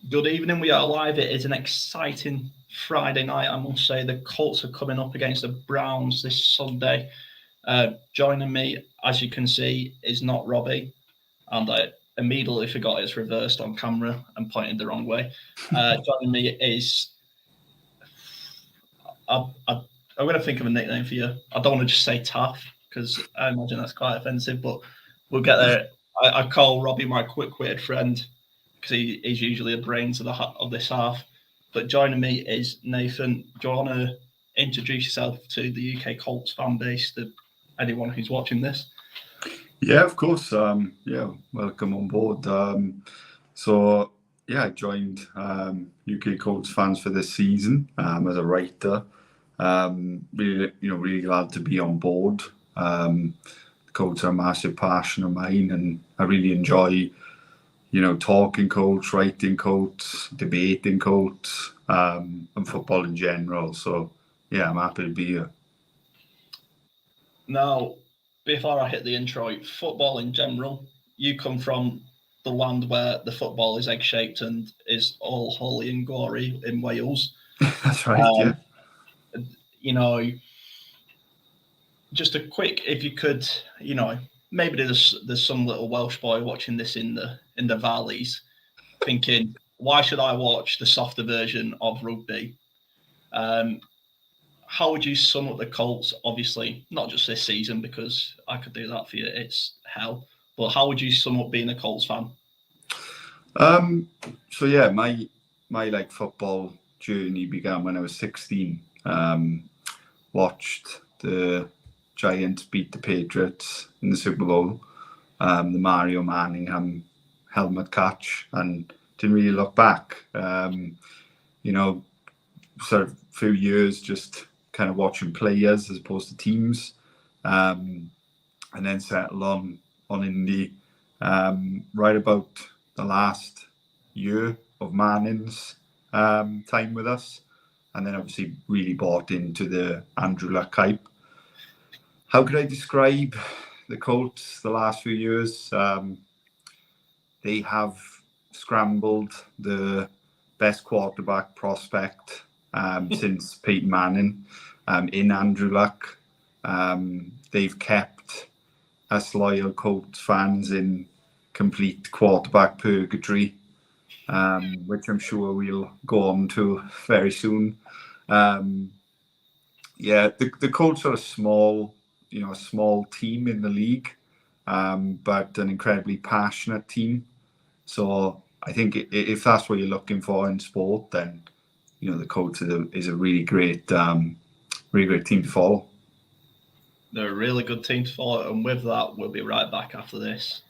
Good evening. We are live. It is an exciting Friday night, I must say. The Colts are coming up against the Browns this Sunday. Joining me, as you can see, is not Robbie, and I immediately forgot it's reversed on camera and pointed the wrong way. Joining me is I'm going to think of a nickname for you. I don't want to just say Taff because I imagine that's quite offensive, but we'll get there. I call Robbie my quick-witted friend because he's usually the brains of this half. But joining me is Nathan. Do you want to introduce yourself to the UK Colts fan base, to anyone who's watching this? Yeah, of course. Welcome on board. I joined UK Colts fans for this season as a writer. Really glad to be on board. The Colts are a massive passion of mine, and I really enjoy, talking Colts, writing Colts, debating Colts, and football in general. So, yeah, I'm happy to be here. Now, before I hit the intro, football in general, you come from the land where the football is egg-shaped and is all holy and glory in Wales. That's right, yeah. Just a quick, if you could, maybe there's some little Welsh boy watching this in the valleys thinking, why should I watch the softer version of rugby? How would you sum up the Colts? Obviously, not just this season, because I could do that for you. It's hell. But how would you sum up being a Colts fan? My football journey began when I was 16. Watched the Giants beat the Patriots in the Super Bowl, the Mario Manningham helmet catch, and didn't really look back. Sort of few years just kind of watching players as opposed to teams, and then settle on Indy right about the last year of Manning's time with us, and then obviously really bought into the Andrew Luck hype. How could I describe the Colts the last few years? They have scrambled the best quarterback prospect since Peyton Manning in Andrew Luck. They've kept us loyal Colts fans in complete quarterback purgatory, which I'm sure we'll go on to very soon. The Colts are a small team in the league, but an incredibly passionate team. So I think if that's what you're looking for in sport, then the Colts is a really great team to follow. They're a really good team to follow, and with that, we'll be right back after this.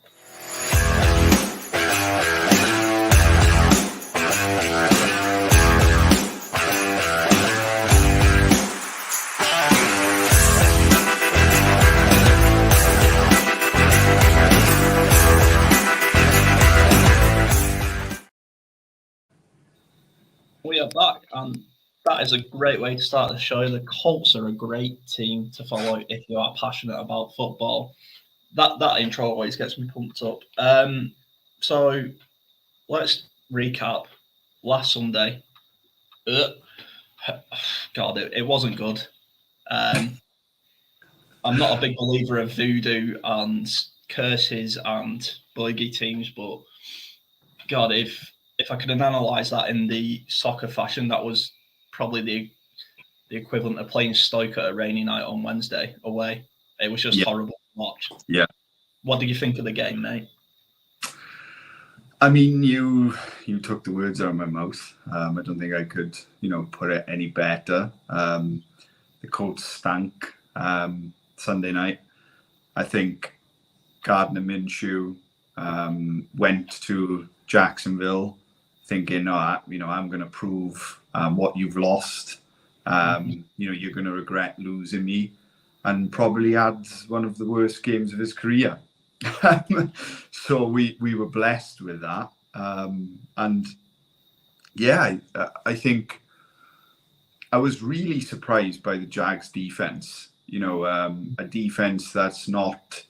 We are back, and that is a great way to start the show. The Colts are a great team to follow if you are passionate about football. That intro always gets me pumped up. So let's recap. Last Sunday, God, it wasn't good. I'm not a big believer of voodoo and curses and boogie teams, but God, if I could analyse that in the soccer fashion, that was probably the equivalent of playing Stoke at a rainy night on Wednesday away. It was just horrible to watch. Yeah. What do you think of the game, mate? I mean, you took the words out of my mouth. I don't think I could, put it any better. The Colts stank Sunday night. I think Gardner Minshew went to Jacksonville thinking, I'm going to prove what you've lost. You're going to regret losing me, and probably had one of the worst games of his career. So we were blessed with that. I think I was really surprised by the Jags defense. A defense that's not,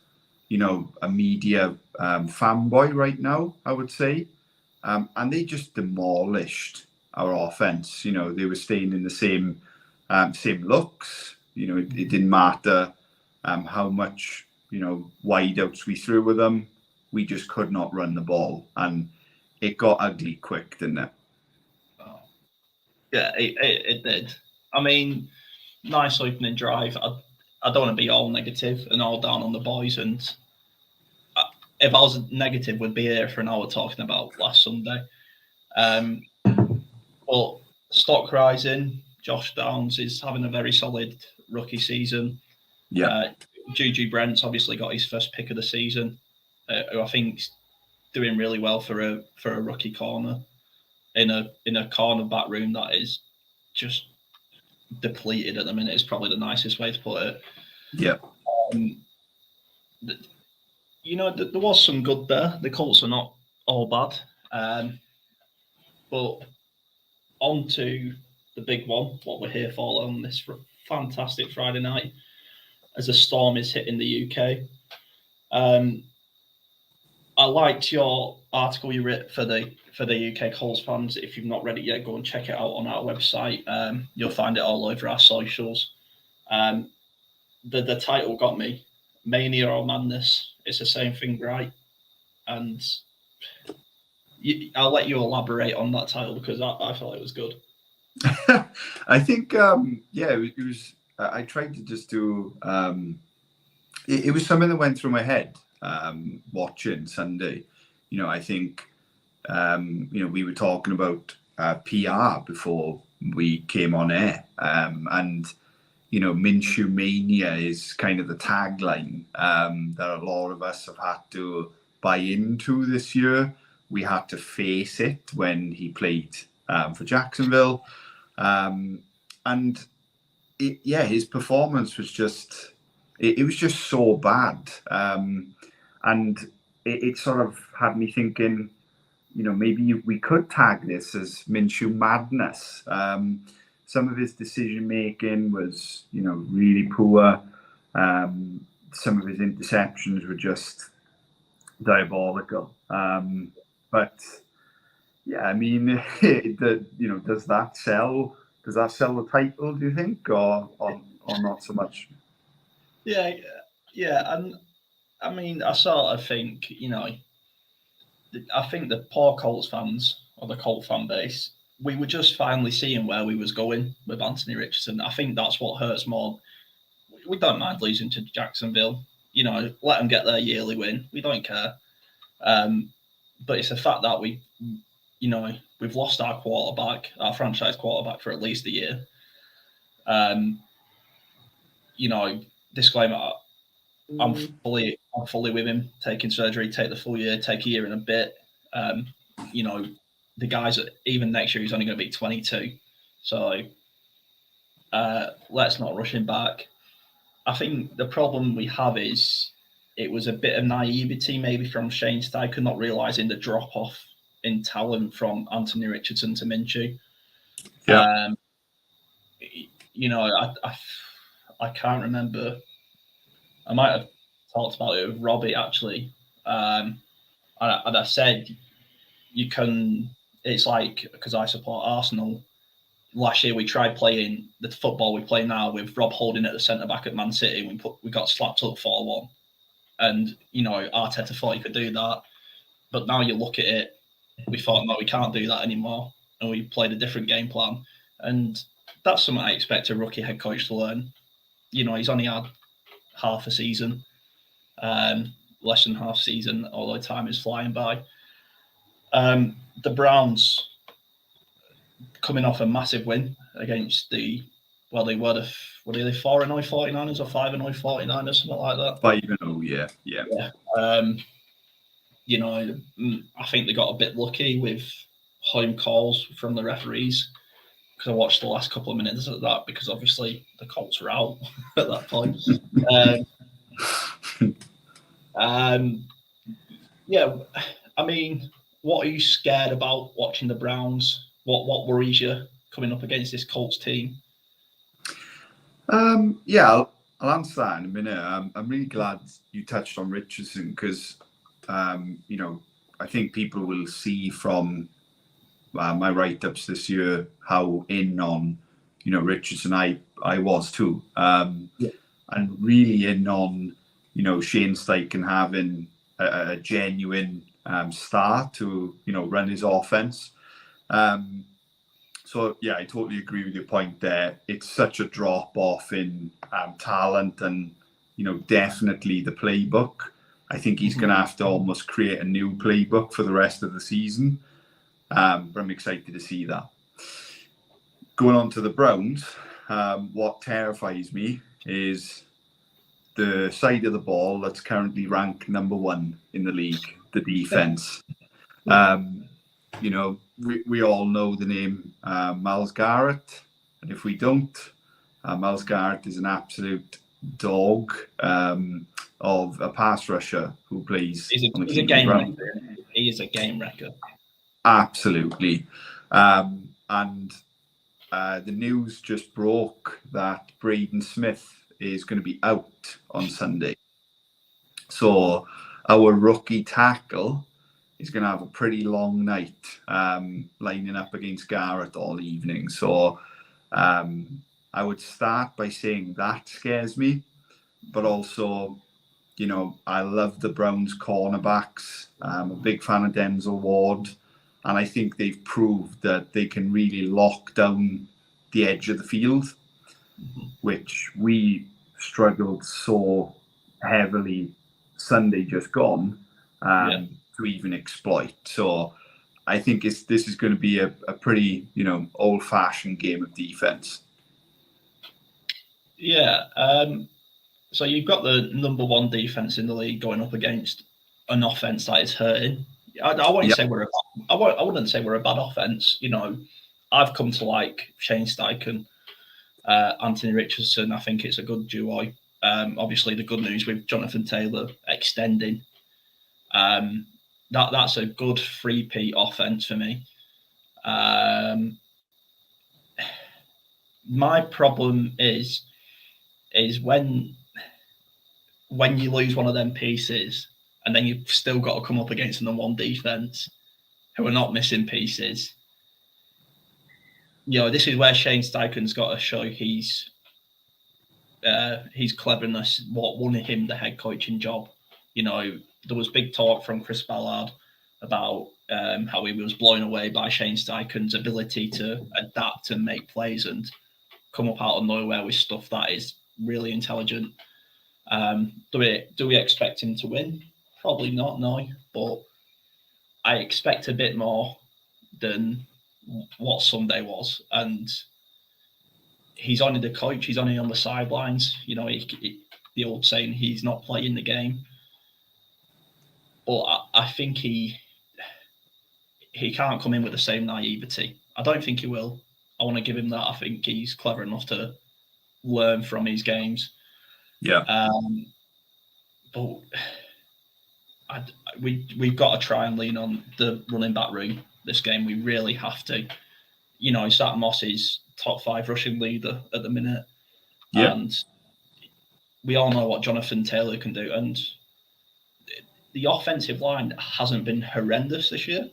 a media fanboy right now, I would say. and they just demolished our offense. You know, they were staying in the same looks. You know, it didn't matter how much, you know, wide outs we threw with them. We just could not run the ball, and it got ugly quick, didn't it? Oh. Yeah, it did. I mean, nice opening drive. I don't want to be all negative and all down on the boys. And if I was negative, we'd be here for an hour talking about last Sunday. But stock rising. Josh Downs is having a very solid rookie season. Yeah. Juju Brent's obviously got his first pick of the season, who I think's doing really well for a rookie corner in a cornerback room that is just depleted at the minute. Is probably the nicest way to put it. Yeah. You know, there was some good there. The Colts are not all bad. But on to the big one, what we're here for on this fantastic Friday night, as a storm is hitting the UK. I liked your article you wrote for the UK Colts fans. If you've not read it yet, go and check it out on our website. You'll find it all over our socials. The title got me. Mania or Madness. It's the same thing, right? And I'll let you elaborate on that title because I thought it was good. I think, it was. I tried to just do. It was something that went through my head watching Sunday. You know, I think, we were talking about PR before we came on air, and you know, Minshew Mania is kind of the tagline that a lot of us have had to buy into this year. We had to face it when he played for Jacksonville. And his performance was just, it was just so bad. And it sort of had me thinking, you know, maybe we could tag this as Minshew madness. Some of his decision making was, you know, really poor. Some of his interceptions were just diabolical. But yeah, I mean, does that sell the title? Do you think, or not so much? Yeah, and I mean, I sort of think, you know, I think the poor Colts fans or the Colt fan base, we were just finally seeing where we was going with Anthony Richardson. I think that's what hurts more. We don't mind losing to Jacksonville. You know, let them get their yearly win. We don't care. But it's the fact that we've lost our quarterback, our franchise quarterback, for at least a year. Disclaimer: I'm fully with him. Taking surgery, take the full year, take a year and a bit. The guys, even next year, he's only going to be 22. So let's not rush him back. I think the problem we have is it was a bit of naivety maybe from Shane Steichen, not realising the drop-off in talent from Anthony Richardson to Minshew. Yeah. I can't remember. I might have talked about it with Robbie, actually. And I said, it's like, because I support Arsenal, last year we tried playing the football we play now with Rob Holding at the centre-back at Man City. We got slapped up 4-1. And, Arteta thought he could do that. But now you look at it, we thought, no, we can't do that anymore. And we played a different game plan. And that's something I expect a rookie head coach to learn. He's only had half a season, less than half season, although time is flying by. The Browns coming off a massive win against they were the 4-0 49ers or 5-0 49ers, something like that. 5-0, yeah. I think they got a bit lucky with home calls from the referees, because I watched the last couple of minutes of that, because obviously the Colts were out at that point. I mean, what are you scared about watching the Browns? What worries you coming up against this Colts team? I'll answer that in a minute. I'm really glad you touched on Richardson, because I think people will see from my write-ups this year how in on, Richardson I was too, and really in on, Shane Steichen having a genuine start to, run his offense. So yeah, I totally agree with your point there. It's such a drop off in talent and, definitely the playbook. I think he's going to have to almost create a new playbook for the rest of the season. But I'm excited to see that. Going on to the Browns, what terrifies me is the side of the ball that's currently ranked number 1 in the league, the defense. We all know the name Myles Garrett, and if we don't, Myles Garrett is an absolute dog of a pass rusher who plays. He's a game wrecker. He is a game wrecker. Absolutely. And the news just broke that Braden Smith is going to be out on Sunday. So our rookie tackle is going to have a pretty long night lining up against Garrett all evening. So I would start by saying that scares me, but also, I love the Browns cornerbacks. I'm a big fan of Denzel Ward, and I think they've proved that they can really lock down the edge of the field, which we struggled so heavily Sunday just gone to even exploit. So I think this is going to be a pretty, old-fashioned game of defense. Yeah. So you've got the number 1 defense in the league going up against an offense that is hurting. I wouldn't say we're I wouldn't say we're a bad offense. I've come to like Shane Steichen, Anthony Richardson. I think it's a good duo. Obviously, the good news with Jonathan Taylor extending, that's a good 3P offense for me. My problem is when you lose one of them pieces, and then you've still got to come up against the 1 defense who are not missing pieces. This is where Shane Steichen's got to show his cleverness, what won him the head coaching job. There was big talk from Chris Ballard about how he was blown away by Shane Steichen's ability to adapt and make plays and come up out of nowhere with stuff that is really intelligent. Do we expect him to win? Probably not, no. But I expect a bit more than what Sunday was. And he's only the coach. He's only on the sidelines. The old saying, he's not playing the game. But I think he can't come in with the same naivety. I don't think he will. I want to give him that. I think he's clever enough to learn from his games. Yeah. But we've got to try and lean on the running back room this game. We really have to. Zach Moss is top 5 rushing leader at the minute. Yeah. And we all know what Jonathan Taylor can do. And the offensive line hasn't been horrendous this year,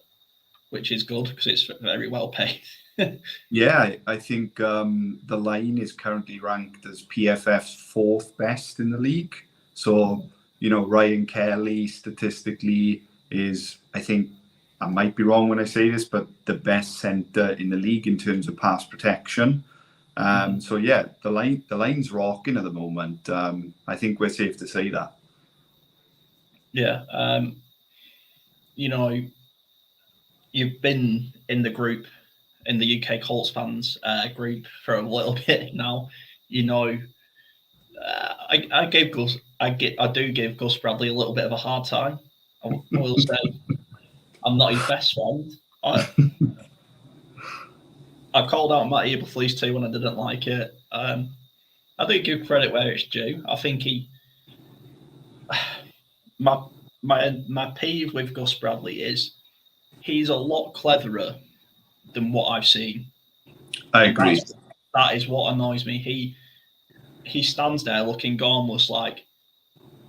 which is good because it's very well paid. Yeah, I think the line is currently ranked as PFF's 4th best in the league. So, Ryan Kelly statistically is, I think, I might be wrong when I say this, but the best center in the league in terms of pass protection. So yeah, the line's rocking at the moment. I think we're safe to say that. Yeah. You've been in the group, in the UK Colts fans group for a little bit now. I do give Gus Bradley a little bit of a hard time. I will say I'm not his best friend. I called out Matt Eberfleece too when I didn't like it. I do give credit where it's due. I think my peeve with Gus Bradley is he's a lot cleverer than what I've seen. I agree. That is what annoys me. He stands there looking gormless, like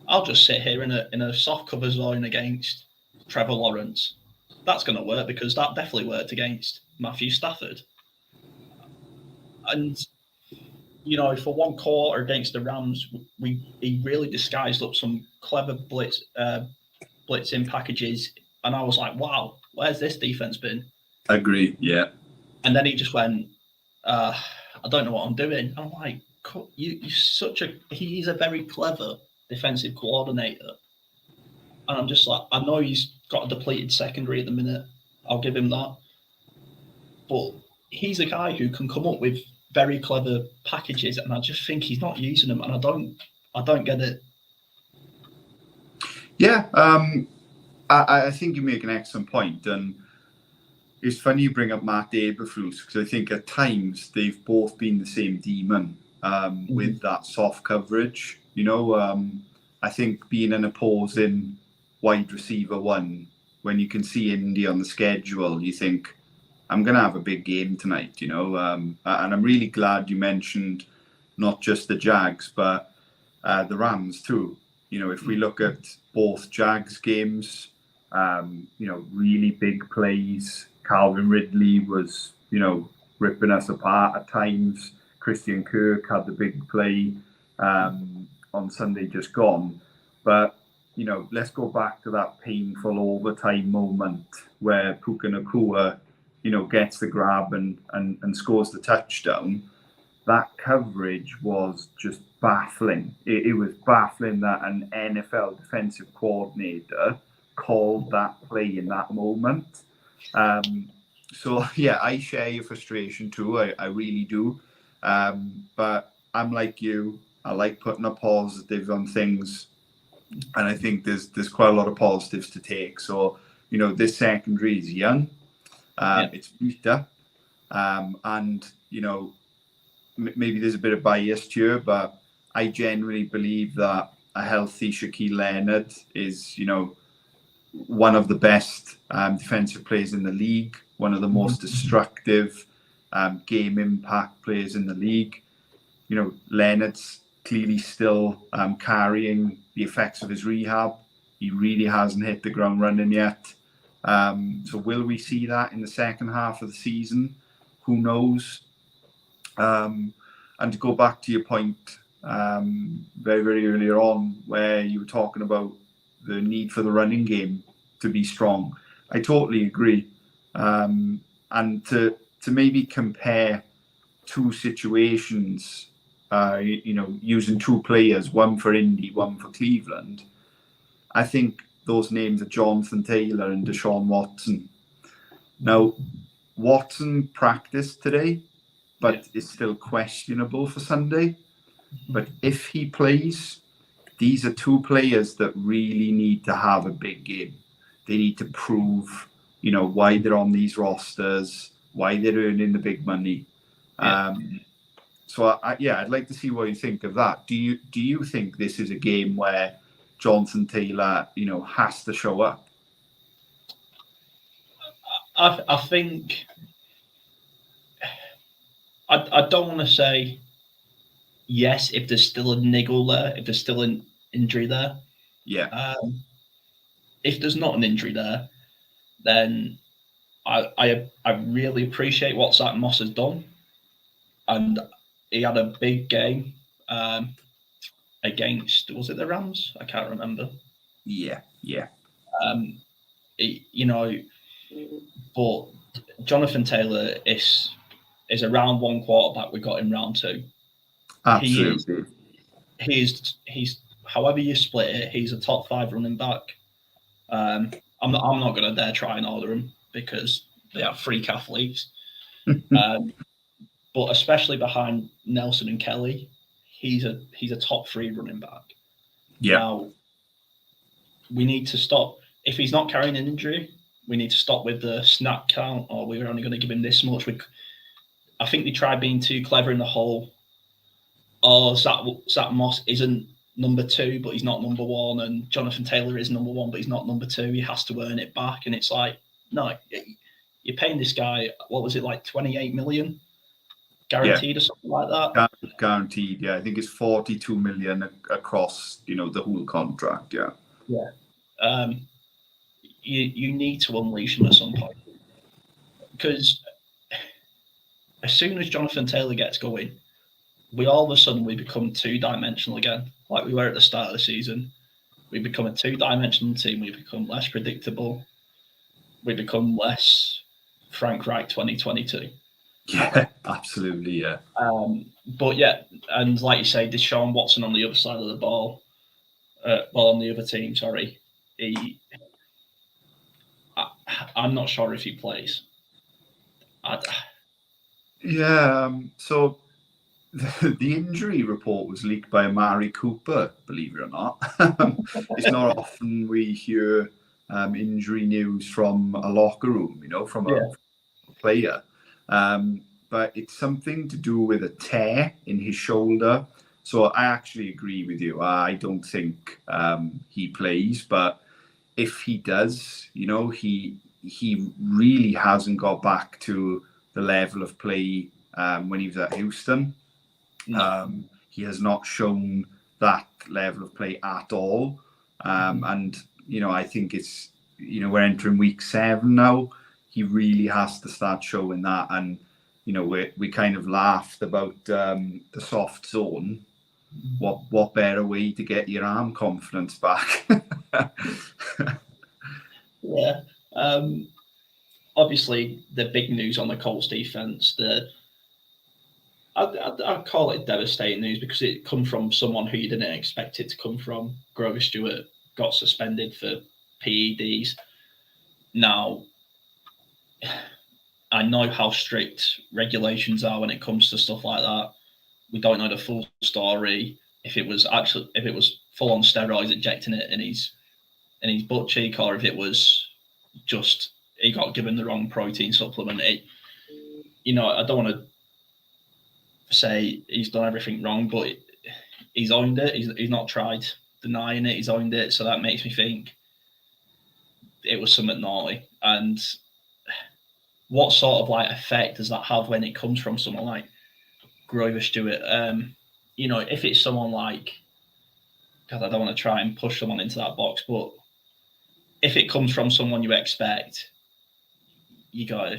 I'll just sit here in a soft cover zone against Trevor Lawrence. That's going to work because that definitely worked against Matthew Stafford. And, for one quarter against the Rams, he really disguised up some clever blitzing packages. And I was like, wow, where's this defense been? Agree, yeah. And then he just went, I don't know what I'm doing. I'm like, he's a very clever defensive coordinator. And I'm just like, I know he's got a depleted secondary at the minute. I'll give him that. But he's a guy who can come up with very clever packages, and I just think he's not using them, and I don't get it. Yeah, I think you make an excellent point, and it's funny you bring up Matt Eberflus, because I think at times they've both been the same demon with that soft coverage. I think being an opposing wide receiver one, when you can see Indy on the schedule, you think, I'm going to have a big game tonight, and I'm really glad you mentioned not just the Jags, but the Rams too. If we look at both Jags games, really big plays. Calvin Ridley was, ripping us apart at times. Christian Kirk had the big play on Sunday just gone. But, let's go back to that painful overtime moment where Puka Nacua, gets the grab and scores the touchdown. That coverage was just baffling. It was baffling that an NFL defensive coordinator called that play in that moment. So, yeah, I share your frustration too. I really do. But I'm like you. I like putting a positive on things. And I think there's quite a lot of positives to take. So, this secondary is young. It's beat up. And, maybe there's a bit of bias here, but I genuinely believe that a healthy Shaquille Leonard is, one of the best defensive players in the league, one of the most destructive game impact players in the league. Leonard's clearly still carrying the effects of his rehab. He really hasn't hit the ground running yet. So will we see that in the second half of the season? Who knows? And to go back to your point very, very earlier on, where you were talking about the need for the running game to be strong, I totally agree. And to maybe compare two situations, using two players, one for Indy, one for Cleveland, I think those names are Jonathan Taylor and Deshaun Watson. Now, Watson practiced today, but is still questionable for Sunday. But if he plays, these are two players that really need to have a big game. They need to prove, why they're on these rosters, why they're earning the big money. So I'd like to see what you think of that. Do you think this is a game where Jonathan Taylor, has to show up? I think I don't want to say yes if there's still a niggle there, if there's still an injury there. Yeah. If there's not an injury there, then I really appreciate what Zach Moss has done, and he had a big game against, was it the Rams? I can't remember. Yeah. But Jonathan Taylor is a round one quarterback. We got in round two. Absolutely. He's however you split it, he's a top 5 running back. I'm not going to dare try and order him because they are freak athletes. But especially behind Nelson and Kelly, he's a top 3 running back. Yeah. Now, we need to stop. If he's not carrying an injury, we need to stop with the snap count, or we're only going to give him this much. I think they tried being too clever in the whole, Zach Moss isn't number 2, but he's not number 1, and Jonathan Taylor is number 1, but he's not number 2. He has to earn it back. And it's like, no, you're paying this guy, what was it, like 28 million guaranteed or something like that? Guaranteed, yeah. I think it's 42 million across, the whole contract, yeah. Yeah. you need to unleash them at some point, because as soon as Jonathan Taylor gets going, all of a sudden we become two-dimensional again, like we were at the start of the season. We become a two-dimensional team. We become less predictable. We become less Frank Reich 2022. Yeah, absolutely, yeah. But yeah, and like you say, Deshaun Watson on the other side of the ball, on the other team, sorry, I'm not sure if he plays. So the injury report was leaked by Amari Cooper, believe it or not. It's not often we hear injury news from a locker room, from a player. But it's something to do with a tear in his shoulder. So I actually agree with you. I don't think he plays, but if he does, he really hasn't got back to the level of play when he was at Houston. He has not shown that level of play at all. And, I think it's, we're entering week 7 now. He really has to start showing that. And, we kind of laughed about the soft zone. What better way to get your arm confidence back? Yeah. Obviously, the big news on the Colts defense, I'd call it devastating news because it comes from someone who you didn't expect it to come from. Grover Stewart got suspended for PEDs. Now, I know how strict regulations are when it comes to stuff like that. We don't know the full story. If it was full on steroids injecting it in his butt cheek, or if it was just he got given the wrong protein supplement. I don't want to say he's done everything wrong, but he's owned it. He's not tried denying it. He's owned it. So that makes me think it was something naughty. And what sort of effect does that have when it comes from someone like Grover Stewart? If it's someone like, God, I don't want to try and push someone into that box, but if it comes from someone you expect, you go,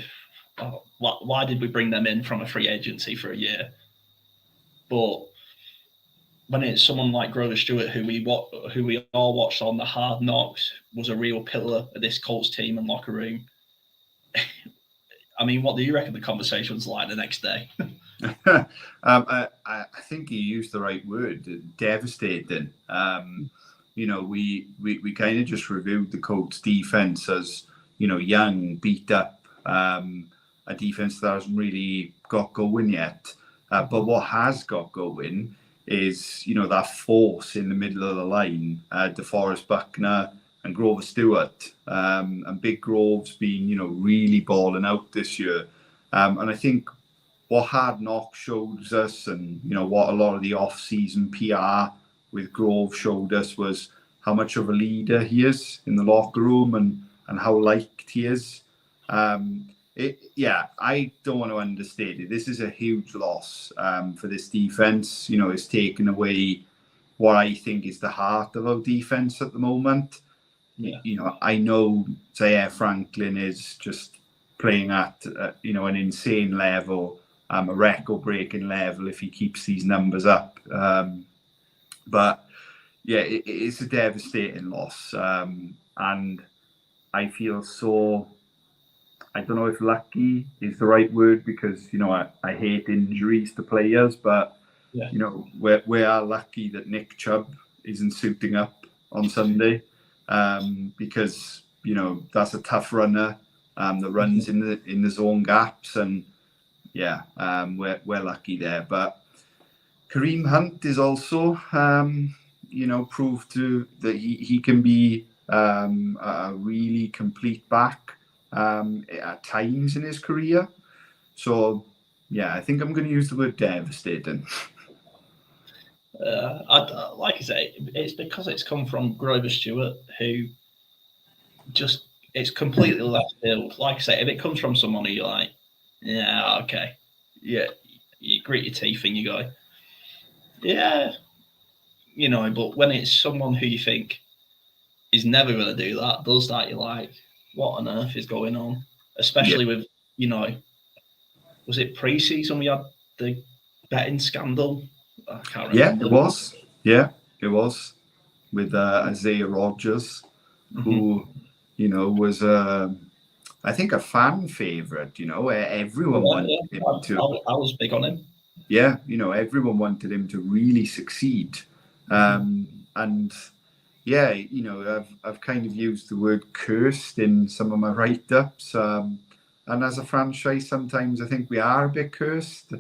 oh, why did we bring them in from a free agency for a year? But when it's someone like Grover Stewart, who we all watched on the Hard Knocks, was a real pillar of this Colts team and locker room. I mean, what do you reckon the conversation was like the next day? I think you used the right word, devastating. We kind of just reviewed the Colts defense as, young, beat up, a defense that hasn't really got going yet. But what has got going is, that force in the middle of the line, DeForest Buckner and Grover Stewart, and Big Grove's been, really balling out this year. And I think what Hard Knock shows us, and what a lot of the off-season PR with Grove showed us, was how much of a leader he is in the locker room and how liked he is. I don't want to understate it. This is a huge loss for this defense. It's taken away what I think is the heart of our defense at the moment. Yeah. I know Zaire Franklin is just playing at an insane level, a record-breaking level if he keeps these numbers up. But yeah, it's a devastating loss, and I feel so. I don't know if lucky is the right word, because I hate injuries to players, but we are lucky that Nick Chubb isn't suiting up on Sunday, because that's a tough runner that runs in the zone gaps, and we're lucky there. But Kareem Hunt is also proved that he can be a really complete back at times in his career. So I think I'm going to use the word devastating. Like I say, it's because it's come from Grover Stewart, who just, it's completely left field. Like I say, if it comes from someone who you're like, yeah, okay, yeah, you grit your teeth and you go, yeah, but when it's someone who you think, he's never going to do that. Does that? You're like, what on earth is going on? Especially with, was it pre-season we had the betting scandal? I can't remember. Yeah, it was. Yeah, it was with Isaiah Rogers, who, was I think a fan favourite. Everyone wanted him to. I was big on him. Yeah, everyone wanted him to really succeed, and yeah, I've kind of used the word cursed in some of my write-ups, and as a franchise, sometimes I think we are a bit cursed.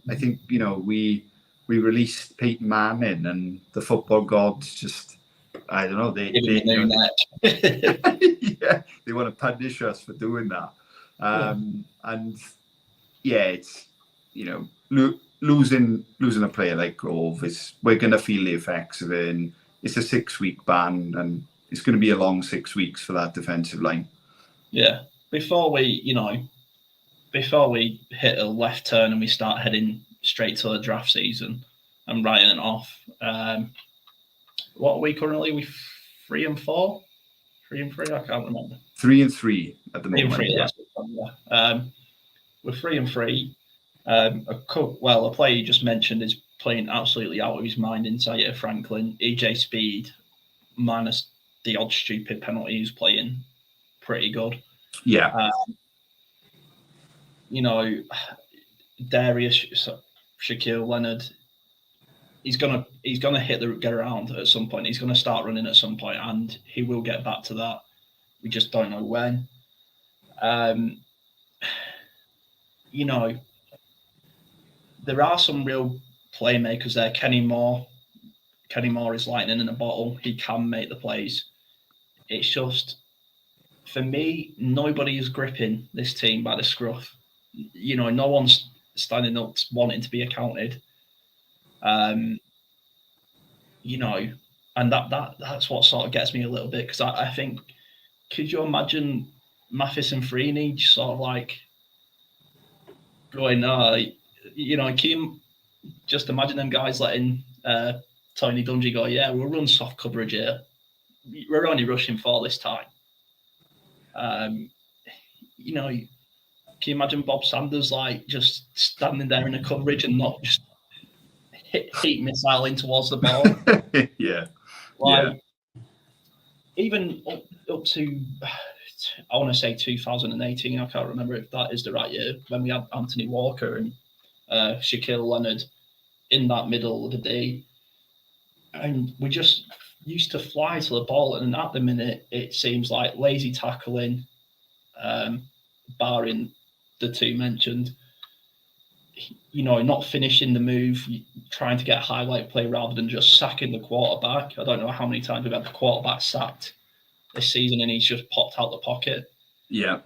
I think we released Peyton Manning, and the football gods just, I don't know, they yeah, they want to punish us for doing that. And yeah, it's losing a player like Grove we're going to feel the effects of it, and it's a 6-week ban, and it's going to be a long 6 weeks for that defensive line. Yeah, before we hit a left turn and we start heading straight to the draft season and writing it off. What are we currently? We 3-4, 3-3. I can't remember. 3-3 at the moment. 3-3. Yeah. We're 3-3. A player you just mentioned is playing absolutely out of his mind in Zaire Franklin. EJ Speed, minus the odd stupid penalty, he's playing pretty good. Yeah. Darius, Shaquille Leonard, he's gonna hit the get around at some point. He's gonna start running at some point, and he will get back to that. We just don't know when. There are some real playmakers there. Kenny Moore is lightning in a bottle. He can make the plays. It's just, for me, nobody is gripping this team by the scruff. No one's standing up wanting to be accounted. And that's what sort of gets me a little bit, because I think, could you imagine Mathis and Freeney just sort of like going, can you just imagine them guys letting Tony Dungy go, yeah, we'll run soft coverage here. We're only rushing for this time. Can you imagine Bob Sanders like just standing there in the coverage and not just heat missile in towards the ball? Yeah. Even up to, I want to say 2018, I can't remember if that is the right year, when we had Anthony Walker and Shaquille Leonard in that middle of the day. And we just used to fly to the ball. And at the minute, it seems like lazy tackling, barring the two mentioned, not finishing the move, trying to get a highlight play rather than just sacking the quarterback. I don't know how many times we've had the quarterback sacked this season and he's just popped out the pocket. Yeah.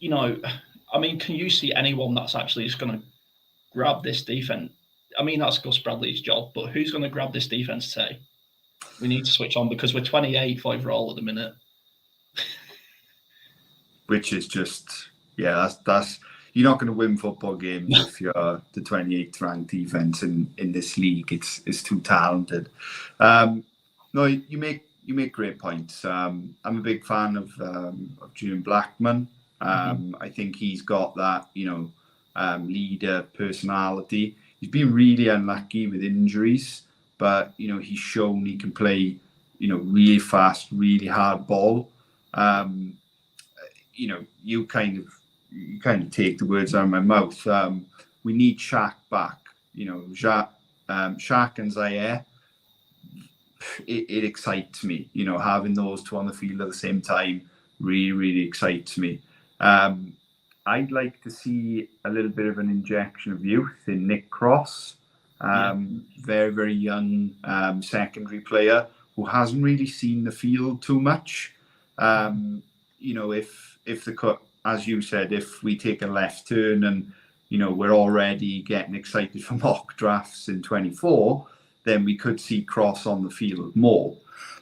Can you see anyone that's actually just going to grab this defense? That's Gus Bradley's job, but who's going to grab this defense today? We need to switch on because we're 28th overall at the minute. Which is just, that's you're not going to win football games if you're the 28th ranked defense in this league. It's too talented. No, you make great points. I'm a big fan of Julian Blackman. I think he's got that, leader personality. He's been really unlucky with injuries, but he's shown he can play, really fast, really hard ball. You kind of take the words out of my mouth. We need Shaq back. Shaq and Zaire. It excites me. Having those two on the field at the same time really, really excites me. I'd like to see a little bit of an injection of youth in Nick Cross. Very, very young secondary player who hasn't really seen the field too much. If as you said, if we take a left turn and we're already getting excited for mock drafts in 24, then we could see Cross on the field more.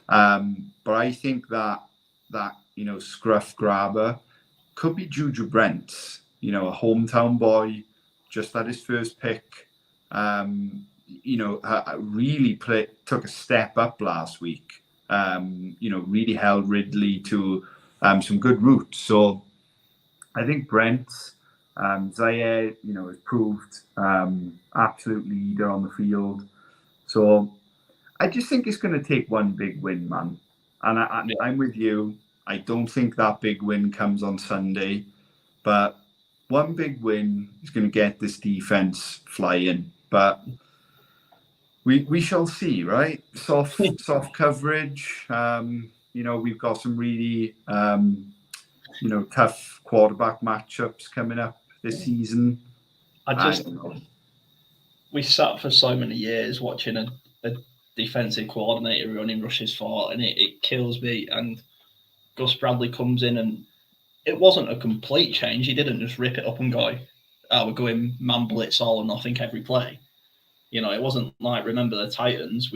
But I think that scruff grabber could be Juju Brents, a hometown boy, just had his first pick. Really took a step up last week. really held Ridley to some good routes. So I think Brent, Zaire, has proved absolute leader on the field. So I just think it's going to take one big win, man. And I'm with you. I don't think that big win comes on Sunday, but one big win is going to get this defense flying. But we shall see, right? Soft coverage. We've got some really tough quarterback matchups coming up this season. We sat for so many years watching a defensive coordinator running rushes for, and it kills me. And Gus Bradley comes in, and it wasn't a complete change. He didn't just rip it up and go, we're going man blitz all and nothing every play. It wasn't like, remember the Titans.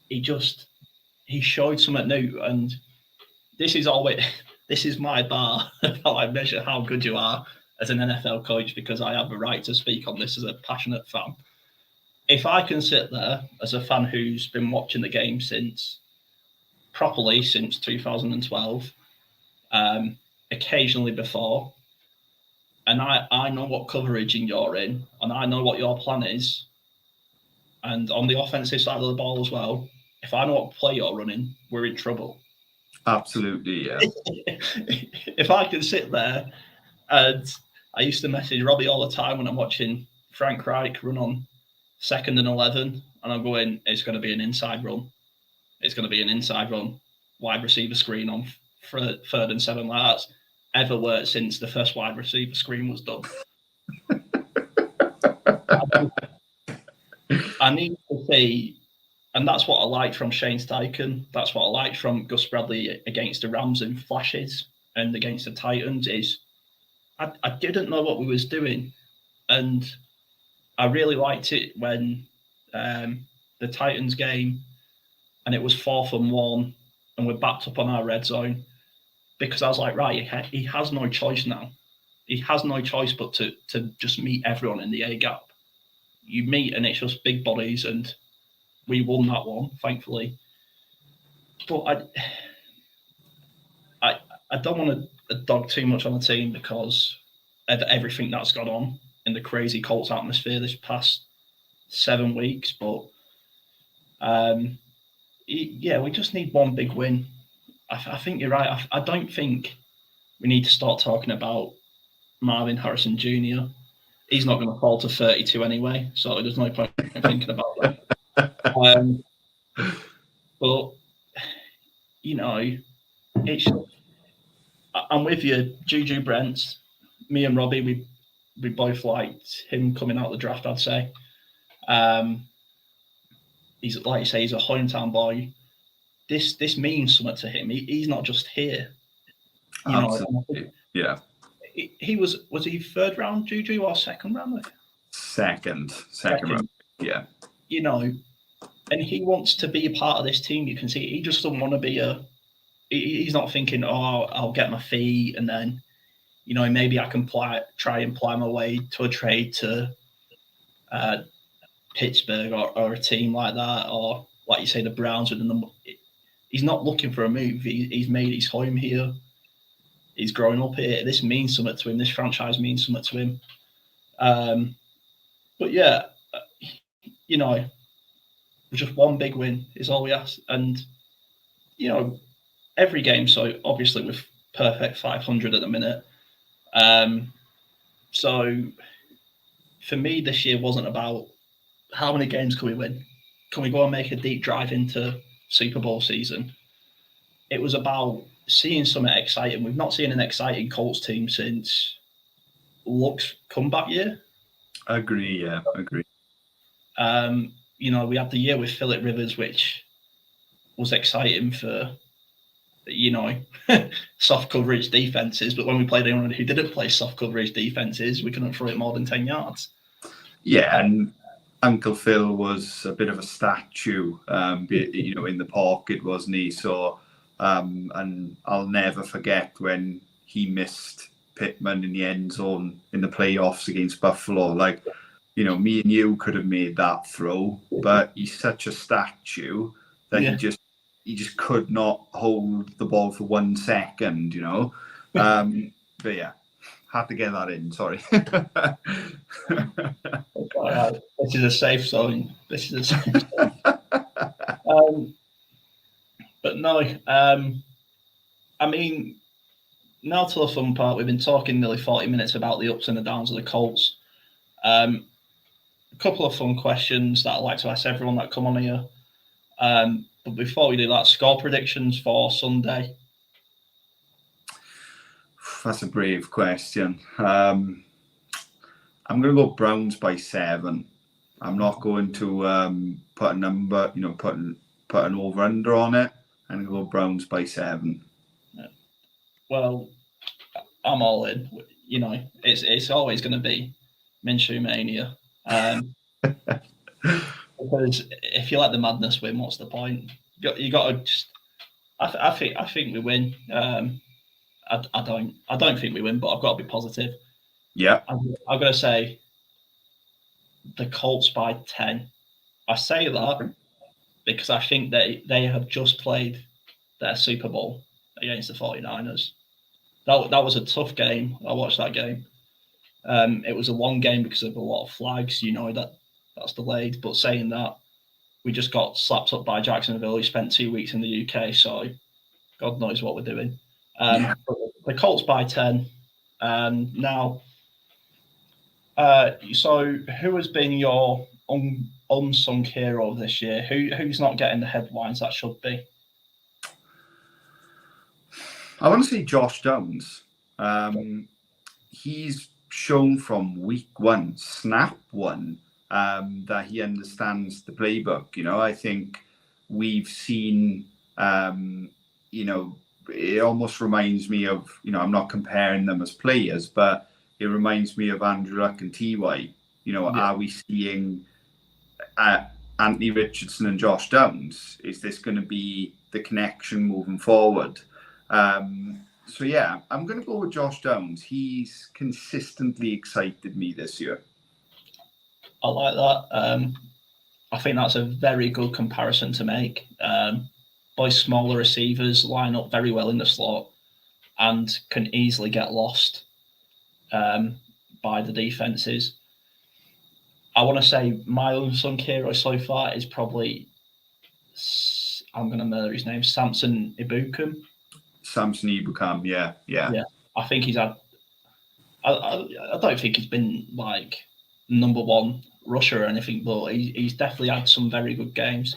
He showed something new, and this is my bar of how I measure how good you are as an NFL coach, because I have a right to speak on this as a passionate fan. If I can sit there as a fan who's been watching the game properly since 2012, occasionally before, and I know what coverage you're in, and I know what your plan is, and on the offensive side of the ball as well, if I know what play you're running, we're in trouble. Absolutely, yeah. If I can sit there, and I used to message Robbie all the time when I'm watching Frank Reich run on 2nd and 11, and I'm going, it's going to be an inside run. It's going to be an inside run. Wide receiver screen on 3rd and 7. Like that's ever worked since the first wide receiver screen was done. I need to see, and that's what I liked from Shane Steichen. That's what I liked from Gus Bradley against the Rams in flashes and against the Titans is I didn't know what we was doing. And I really liked it when the Titans game and it was 4th and 1 and we're backed up on our red zone, because I was like, right, he has no choice now. He has no choice but to just meet everyone in the A gap. You meet and it's just big bodies, and we won that one, thankfully. But I don't want to dog too much on the team because of everything that's gone on in the crazy Colts atmosphere this past 7 weeks. But we just need one big win. I think you're right. I don't think we need to start talking about Marvin Harrison Jr. He's not going to fall to 32 anyway, so there's no point in thinking about that. But, it's. I'm with you, Juju Brents. Me and Robbie, we both liked him coming out of the draft, I'd say. He's, like you say, he's a hometown boy. This means something to him. He's not just here. Absolutely. Yeah. He was he 3rd round, Juju, or 2nd round? Second round. Yeah. And he wants to be a part of this team. You can see he just doesn't want to be he's not thinking, I'll get my fee and then, maybe I can try and ply my way to a trade to Pittsburgh or a team like that, or like you say, the Browns within the. He's not looking for a move. He's made his home here. He's growing up here. This means something to him. This franchise means something to him. But yeah, just one big win is all we ask. And, every game, so obviously with perfect 500 at the minute. So for me, this year wasn't about how many games can we win? Can we go and make a deep drive into Super Bowl season? It was about seeing something exciting. We've not seen an exciting Colts team since Luck's comeback year. Agree. We had the year with Phillip Rivers, which was exciting for, soft coverage defenses. But when we played anyone who didn't play soft coverage defenses, we couldn't throw it more than 10 yards. Yeah, and Uncle Phil was a bit of a statue, in the pocket, wasn't he? So, and I'll never forget when he missed Pittman in the end zone in the playoffs against Buffalo. Like, me and you could have made that throw, but he's such a statue that he just could not hold the ball for 1 second, you know. But yeah, had to get that in. Sorry. This is a safe zone. This is a safe zone. But no, I mean, now to the fun part. We've been talking nearly 40 minutes about the ups and the downs of the Colts. A couple of fun questions that I'd like to ask everyone that come on here. But before we do that, score predictions for Sunday. That's a brave question. I'm going to go Browns by 7. I'm not going to put a number, you know, put an over-under on it. I'm going to go Browns by 7. Yeah. Well, I'm all in. You know, it's always going to be Minshew mania. Because if you let the madness win, what's the point? You got to just. I think we win. I don't think we win, but I've got to be positive. Yeah. I've got to say the Colts by 10. I say that because I think they have just played their Super Bowl against the 49ers. That was a tough game. I watched that game. It was a long game because of a lot of flags. You know that's delayed. But saying that, we just got slapped up by Jacksonville. We spent 2 weeks in the UK, so God knows what we're doing. The Colts by 10. Now, so who has been your unsung hero this year? Who's not getting the headlines that should be? I want to say Josh Downs. He's shown from week 1, snap 1, that he understands the playbook. You know, I think we've seen, you know, it almost reminds me of, you know, I'm not comparing them as players, but it reminds me of Andrew Luck and T.Y. You know, are we seeing Anthony Richardson and Josh Downs? Is this going to be the connection moving forward? So yeah, I'm going to go with Josh Downs. He's consistently excited me this year. I like that. I think that's a very good comparison to make. Both smaller receivers line up very well in the slot and can easily get lost by the defenses. I want to say my unsung hero so far is probably, I'm going to murder his name, Samson Ebukam. Samson Ebukam, yeah. I think he's had. I don't think he's been like number one rusher or anything, but he's definitely had some very good games.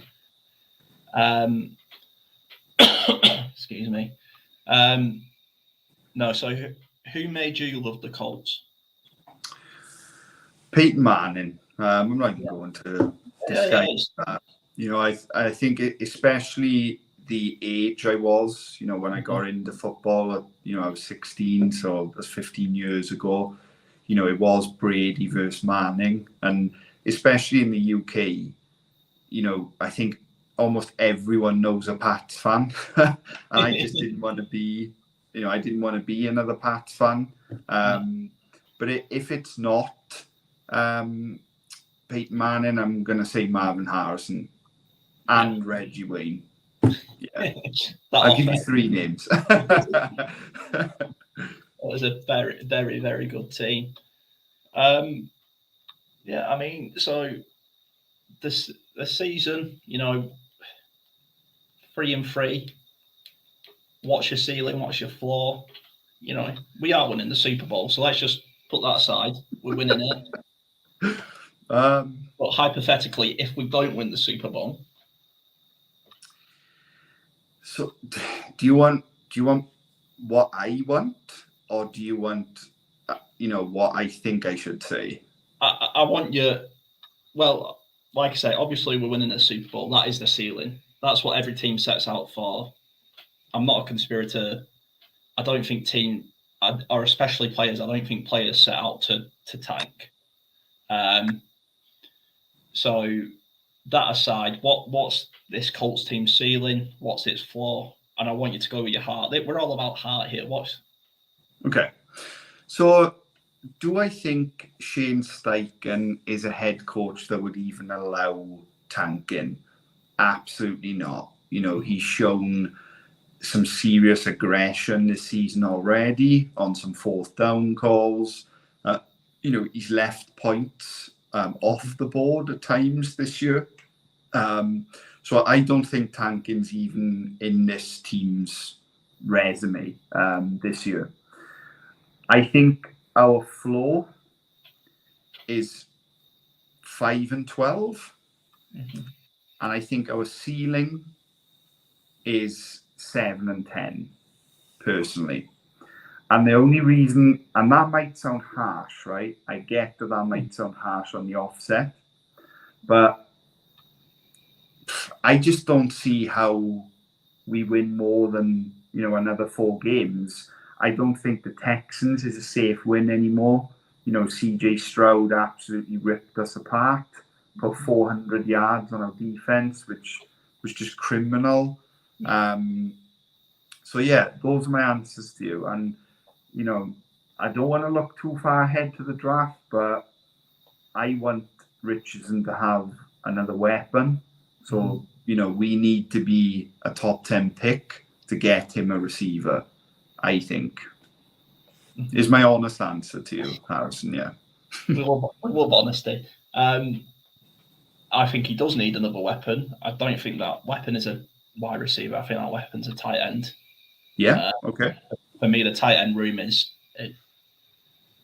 Excuse me. No, so who made you love the Colts? Peyton Manning. I'm not even going to disguise that. You know, I think especially the age I was, you know, when I got into football, you know, I was 16, so that's 15 years ago. You know, it was Brady versus Manning. And especially in the UK, you know, I think almost everyone knows a Pats fan. And I just didn't want to be, you know, I didn't want to be another Pats fan. But if it's not Peyton Manning, I'm going to say Marvin Harrison and Reggie Wayne. Yeah, I'll give you 3 names. It was a very, very, very good team. Yeah, I mean, so the season, you know, 3-3. What's your ceiling? What's your floor? You know, we are winning the Super Bowl, so let's just put that aside. We're winning it. But hypothetically, if we don't win the Super Bowl, so do you want what I want, or do you want, you know, what I think I should say? I want you. Well, like I say, obviously we're winning the Super Bowl. That is the ceiling. That's what every team sets out for. I'm not a conspirator. I don't think or especially players, I don't think players set out to tank. So that aside, what's this Colts team ceiling? What's its floor? And I want you to go with your heart. We're all about heart here. Okay. So do I think Shane Steichen is a head coach that would even allow tanking? Absolutely not. He's shown some serious aggression this season already on some fourth down calls. He's left points off the board at times this year. So I don't think tanking's even in this team's resume this year. I think our floor is 5-12, and I think our ceiling is 7-10, personally. And the only reason, and that might sound harsh, right? I get that might sound harsh on the offset, but I just don't see how we win more than, another 4 games. I don't think the Texans is a safe win anymore. CJ Stroud absolutely ripped us apart, put 400 yards on our defense, which was just criminal. So yeah, those are my answers to you. And, I don't want to look too far ahead to the draft, but I want Richardson to have another weapon. So, we need to be a top 10 pick to get him a receiver, I think. Is my honest answer to you, Harrison, yeah. With honesty. I think he does need another weapon. I don't think that weapon is a wide receiver. I think that weapon's a tight end. Yeah, okay. For me, the tight end room is...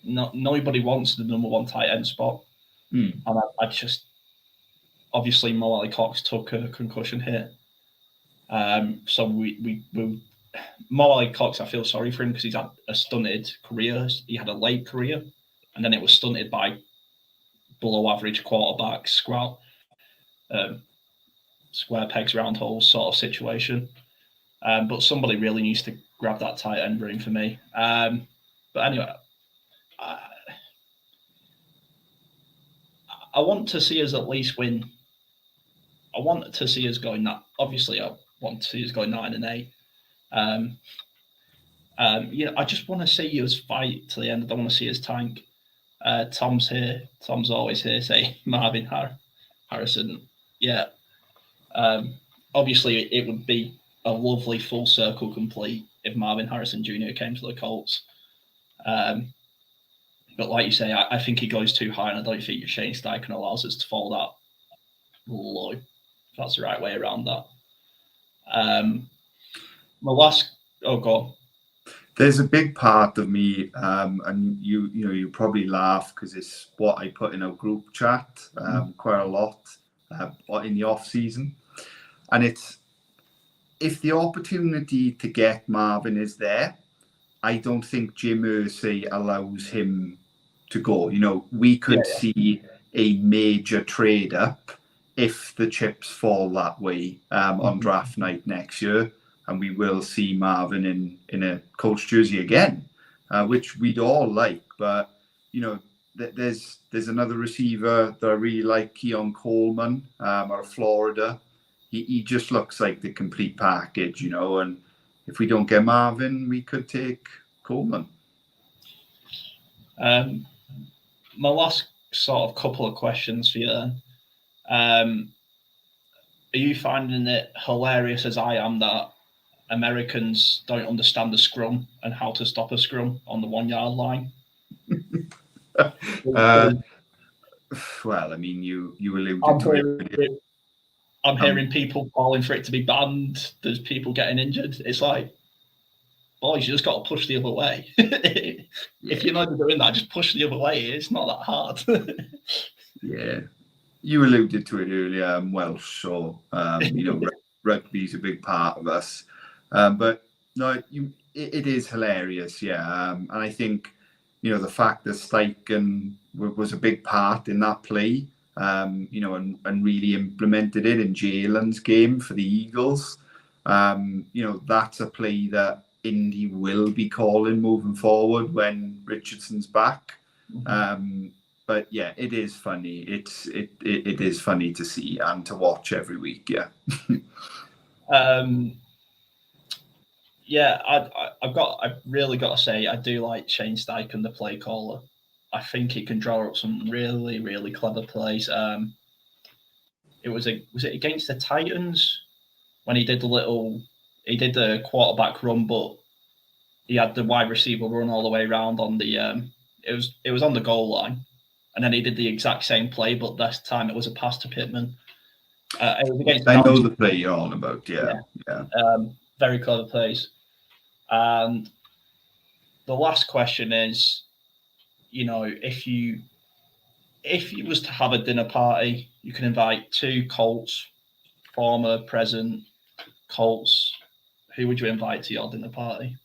nobody wants the number 1 tight end spot. And I just... Obviously, Mo Alley-Cox took a concussion hit. So we Mo Alley-Cox, I feel sorry for him because he's had a stunted career. He had a late career, and then it was stunted by below-average quarterbacks, square pegs, round holes sort of situation. But somebody really needs to grab that tight end room for me. But anyway, I want to see us at least win. I want to see us going that. Obviously, I want to see us going 9-8. I just want to see us fight to the end. I don't want to see us tank. Tom's here. Tom's always here. Say Marvin Harrison. Yeah. Obviously, it would be a lovely full circle complete if Marvin Harrison Jr. came to the Colts. But like you say, I think he goes too high, and I don't think Shane Steichen allows us to fall that low. If that's the right way around that. My last... Oh, go on. There's a big part of me, and you probably laugh because it's what I put in our group chat quite a lot in the off season, and it's if the opportunity to get Marvin is there, I don't think Jim Irsay allows him to go. We could see a major trade up if the chips fall that way on draft night next year. And we will see Marvin in a Colts jersey again, which we'd all like. But, there's another receiver that I really like, Keon Coleman out of Florida. He just looks like the complete package, and if we don't get Marvin, we could take Coleman. My last sort of couple of questions for you then. Are you finding it hilarious as I am that Americans don't understand the scrum and how to stop a scrum on the 1 yard line? Well, I mean, you alluded to it. I'm hearing people calling for it to be banned. There's people getting injured. It's like, boys, you just got to push the other way. If you're not doing that, just push the other way. It's not that hard. Yeah. You alluded to it earlier. I'm Welsh, so, rugby's a big part of us. But no, it is hilarious, yeah. And I think, the fact that Steichen was a big part in that play, and really implemented it in Jalen's game for the Eagles. That's a play that Indy will be calling moving forward when Richardson's back. But yeah, it is funny. It is funny to see and to watch every week. Yeah. I've really got to say I do like Shane Steichen, the play caller. I think he can draw up some really, really clever plays. was it against the Titans when he did the quarterback run, but he had the wide receiver run all the way around on the it was on the goal line, and then he did the exact same play, but this time it was a pass to Pittman. It was against I know the play you're on about. Yeah. Very clever plays. And the last question is, if you was to have a dinner party, you can invite 2 Colts, former, present Colts. Who would you invite to your dinner party?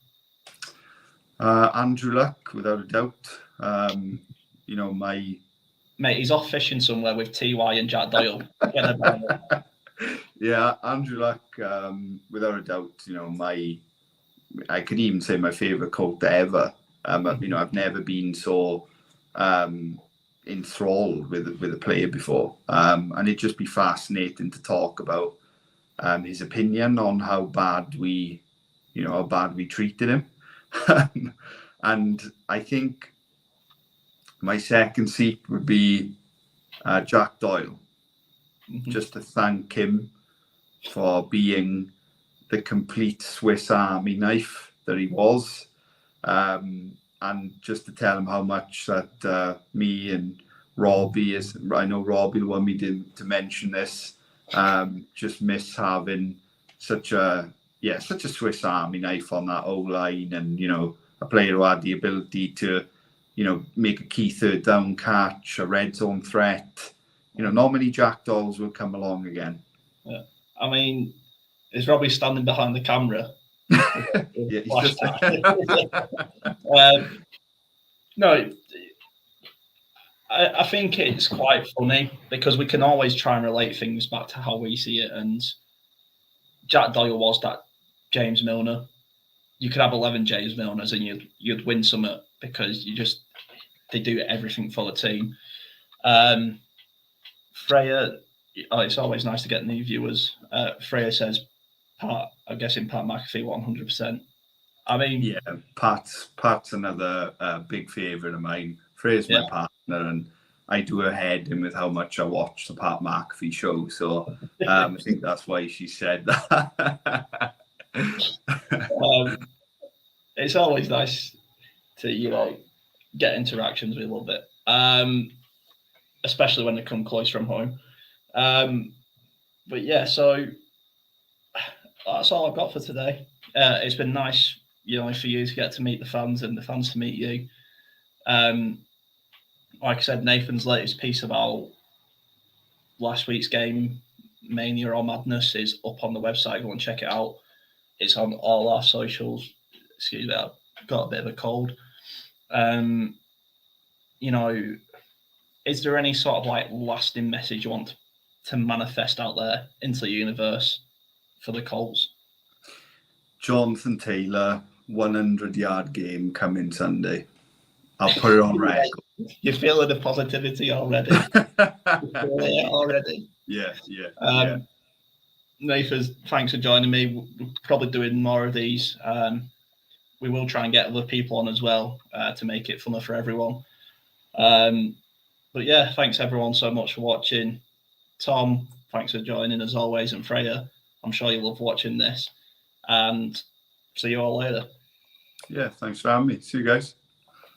Andrew Luck, without a doubt. Mate, he's off fishing somewhere with TY and Jack Doyle. Yeah, Andrew Luck, without a doubt. I could even say my favourite Colt ever. I've never been so enthralled with a player before, and it'd just be fascinating to talk about his opinion on how bad we treated him. And I think my second seat would be Jack Doyle, just to thank him for being the complete Swiss Army knife that he was, and just to tell him how much that me and Robbie, I know Robbie wanted me to mention this, just miss having such a Swiss Army knife on that O-line, and a player who had the ability to make a key third down catch, a red zone threat. Not many Jack Doyles will come along again. Yeah. I mean, is Robbie standing behind the camera? Yeah, he's just... No, I think it's quite funny because we can always try and relate things back to how we see it. And Jack Doyle was that James Milner. You could have 11 James Milners and you'd win something because they do everything for the team. Freya, it's always nice to get new viewers. Freya says, I'm guessing Pat McAfee 100%. I mean, yeah, Pat's another big favourite of mine. Freya's my partner, and I do her head in with how much I watch the Pat McAfee show. So I think that's why she said that. It's always nice to get interactions with a little bit, especially when they come close from home. But yeah, so that's all I've got for today. It's been nice, for you to get to meet the fans and the fans to meet you. Like I said, Nathan's latest piece about last week's game, Mania or Madness, is up on the website. Go and check it out. It's on all our socials. Excuse me, I've got a bit of a cold. Is there any sort of lasting message you want to manifest out there into the universe for the Colts? Jonathan Taylor, 100-yard game coming Sunday. I'll put it on record. You're feeling the positivity already. Already. Yeah. Nathan, thanks for joining me. We're probably doing more of these. We will try and get other people on as well to make it funner for everyone. But yeah, thanks everyone so much for watching. Tom, thanks for joining as always. And Freya, I'm sure you love watching this. And see you all later. Yeah, thanks for having me. See you guys.